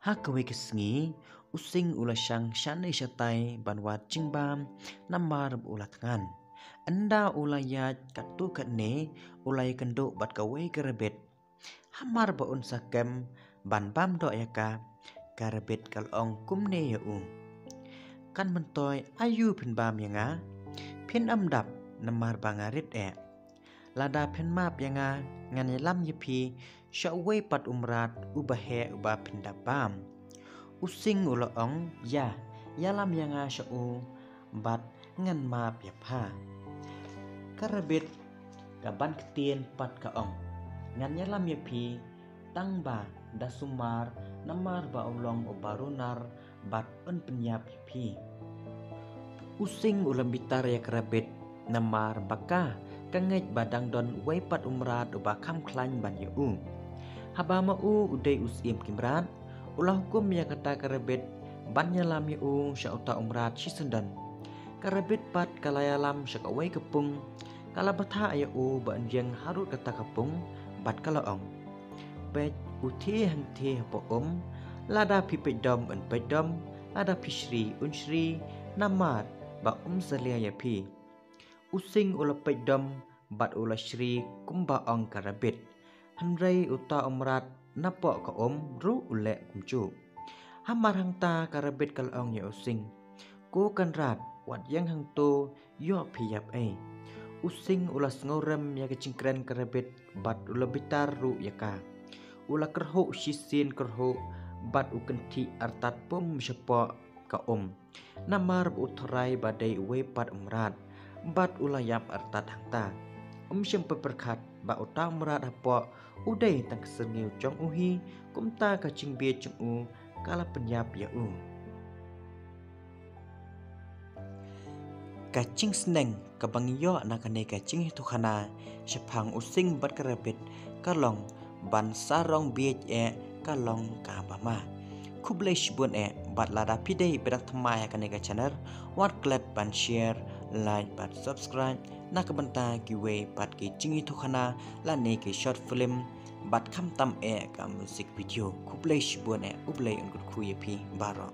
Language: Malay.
Hakawe kesengi using ulasang syane syatai banwat cingbam namar ulatngan. Anda ulayat katu katne ulay kendo bat kawe kerebet. Hamar baun sakem ban bam do yaka kerebet kalong kumne yau. Kan mentoy ayu pin bam yanga pin amdap namar bangarit Lada pin map yanga ngan lam yepi syawe pat umrat ubahe ubah pindabam. Using uloong ya yalam yanga syau bat ngan map yapha. Karabit kaban ketien pat kaong ngan yalam yepi tangba dasumar namar ba ulong ubarunar bat un penyap yepi. Using ulam bitar ya karabit namar baka kangait badang don waipat umrat ubah kam klan ban yau. Haba mau udai usim kimrat ulah hukum yang kata karabit ban yalam yau syauta umrat sisendan. Karabit pat kalayalam syakawai kepung kala batha yau ban yang harut kata kepung bat kalaong. Bet uti hangti hapoom lada pipet dom un pedom lada pishri unsri namar ba salia yapi. Using ula pedom bat ula shri kumba ong karabit. Handrai uta umrat napok ka ru ule kumcu. Hamar hangta karabit kalong ya using. Ku kan rat wat yang hangto yo piyap Using ulas ngorem ya kecingkren karabit bat ula bitar ru yaka. Ula kerho sisin kerho bat ukenti artat pum sepo ka Namar utrai badai wepat umrat bat ulayap artat hangta. Syem peperkat ba utang merat hapo udai tang kesengiu cong uhi kumta kacing bie cong kala penyap yau. Kacing seneng kabang yo nakane kacing itu khana sepang using bat karabit kalong ban sarong bie kalong kabama. Kublai shibun bat lada pidai berak temai akan eka channel wat klep ban share like bat subscribe nak kebenta giwe bat ki cingi tukhana lane ki short film bat kam tam ka music video kublai shibun ublai ungkut kuyepi baro.